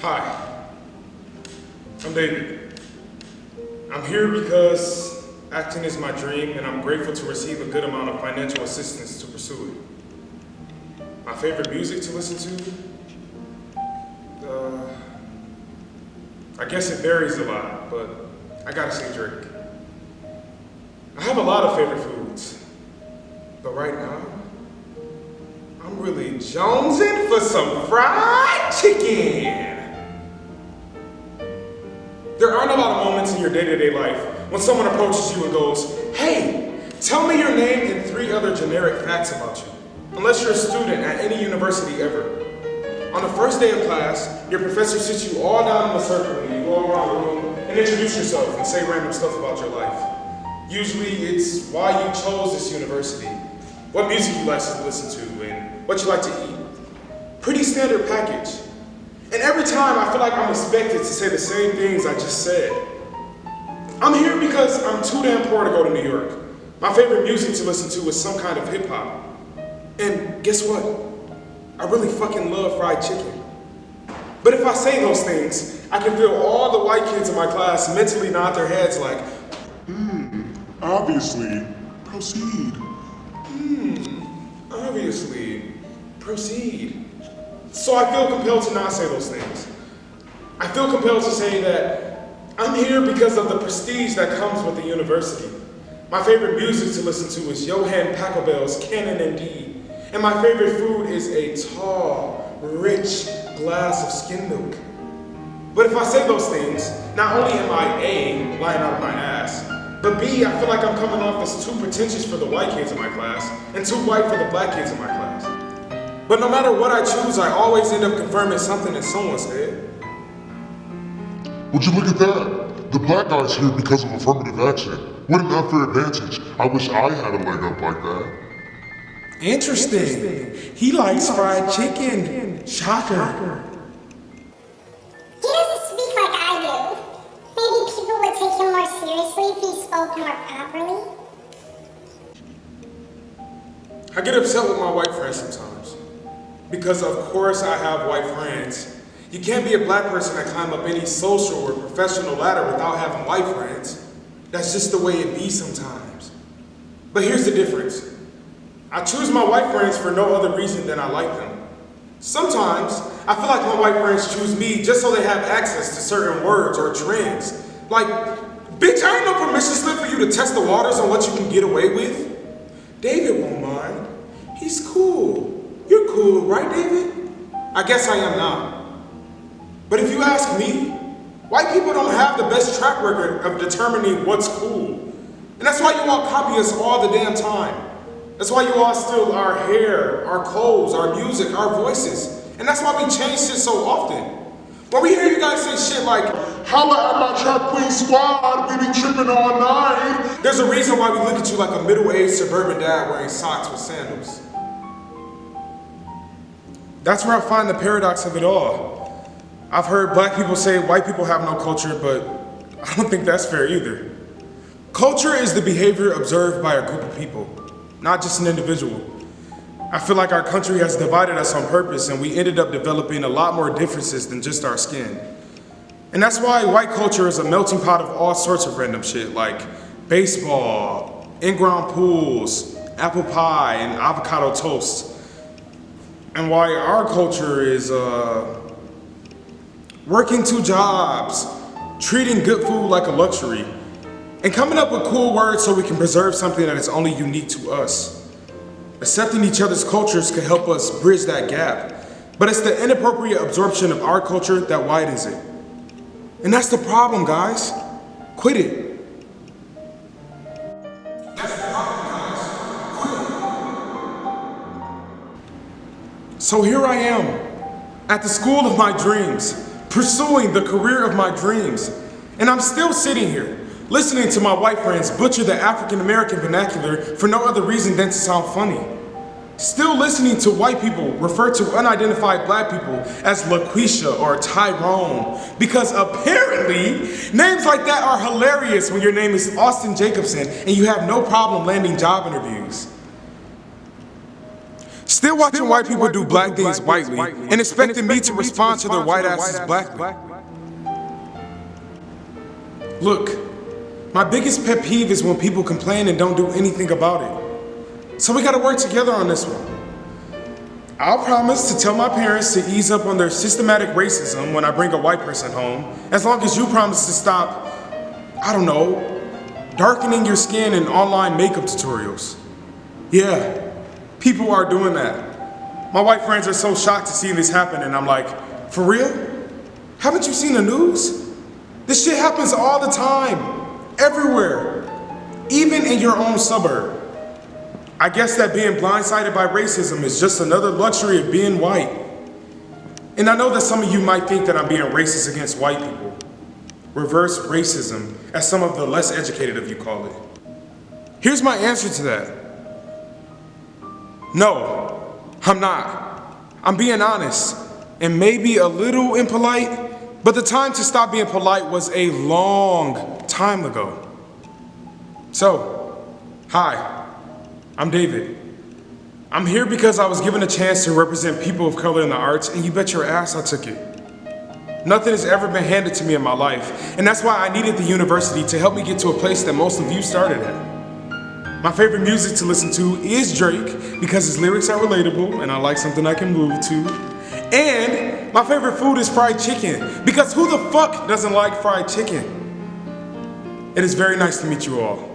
Hi, I'm David. I'm here because acting is my dream and I'm grateful to receive a good amount of financial assistance to pursue it. My favorite music to listen to? I guess it varies a lot, but I gotta say Drake. I have a lot of favorite foods, but right now, I'm really jonesing for some fried chicken. There aren't a lot of moments in your day-to-day life when someone approaches you and goes, "Hey, tell me your name and 3 other generic facts about you," unless you're a student at any university ever. On the first day of class, your professor sits you all down in a circle and you go around the room and introduce yourself and say random stuff about your life. Usually it's why you chose this university, what music you like to listen to, and what you like to eat. Pretty standard package. And every time I feel like I'm expected to say the same things I just said. I'm here because I'm too damn poor to go to New York. My favorite music to listen to is some kind of hip hop. And guess what? I really fucking love fried chicken. But if I say those things, I can feel all the white kids in my class mentally nod their heads like, obviously, proceed. Obviously, proceed. So I feel compelled to not say those things. I feel compelled to say that I'm here because of the prestige that comes with the university. My favorite music to listen to is Johann Pachelbel's Canon in D. And my favorite food is a tall, rich glass of skim milk. But if I say those things, not only am I A, lying out of my ass, but B, I feel like I'm coming off as too pretentious for the white kids in my class and too white for the black kids in my class. But no matter what I choose, I always end up confirming something that someone said. Would you look at that? The black guy's here because of affirmative action. What an unfair advantage. I wish I had a leg up like that. Interesting. He likes fried chicken. Shocker. He doesn't speak like I do. Maybe people would take him more seriously if he spoke more properly. I get upset with my white friends sometimes. Because of course I have white friends. You can't be a black person and climb up any social or professional ladder without having white friends. That's just the way it be sometimes. But here's the difference. I choose my white friends for no other reason than I like them. Sometimes, I feel like my white friends choose me just so they have access to certain words or trends. Like, bitch, I ain't no permission slip for you to test the waters on what you can get away with. David won't mind. He's cool. You're cool, right, David? I guess I am now. But if you ask me, white people don't have the best track record of determining what's cool. And that's why you all copy us all the damn time. That's why you all steal our hair, our clothes, our music, our voices. And that's why we change shit so often. When we hear you guys say shit like, "Holla at my Trap Queen squad, we be tripping all night," there's a reason why we look at you like a middle-aged suburban dad wearing socks with sandals. That's where I find the paradox of it all. I've heard black people say white people have no culture, but I don't think that's fair either. Culture is the behavior observed by a group of people, not just an individual. I feel like our country has divided us on purpose and we ended up developing a lot more differences than just our skin. And that's why white culture is a melting pot of all sorts of random shit like baseball, in-ground pools, apple pie, and avocado toast. And why our culture is working 2 jobs, treating good food like a luxury, and coming up with cool words so we can preserve something that is only unique to us. Accepting each other's cultures could help us bridge that gap, but it's the inappropriate absorption of our culture that widens it. And that's the problem, guys. Quit it. That's the problem, guys. Quit it. So here I am, at the school of my dreams, pursuing the career of my dreams, and I'm still sitting here, listening to my white friends butcher the African-American vernacular for no other reason than to sound funny. Still listening to white people refer to unidentified black people as LaQuisha or Tyrone, because apparently names like that are hilarious when your name is Austin Jacobson and you have no problem landing job interviews. Still watching white people do black things whitely and expecting me to respond to their white asses blackly. Look, my biggest pet peeve is when people complain and don't do anything about it. So we gotta work together on this one. I'll promise to tell my parents to ease up on their systematic racism when I bring a white person home, as long as you promise to stop, I don't know, darkening your skin in online makeup tutorials. Yeah, people are doing that. My white friends are so shocked to see this happen, and I'm like, for real? Haven't you seen the news? This shit happens all the time, everywhere, even in your own suburb. I guess that being blindsided by racism is just another luxury of being white. And I know that some of you might think that I'm being racist against white people. Reverse racism, as some of the less educated of you call it. Here's my answer to that. No, I'm not. I'm being honest, and maybe a little impolite, but the time to stop being polite was a long time ago. So, hi. I'm David. I'm here because I was given a chance to represent people of color in the arts, and you bet your ass I took it. Nothing has ever been handed to me in my life, and that's why I needed the university to help me get to a place that most of you started at. My favorite music to listen to is Drake, because his lyrics are relatable, and I like something I can move to. And my favorite food is fried chicken, because who the fuck doesn't like fried chicken? It is very nice to meet you all.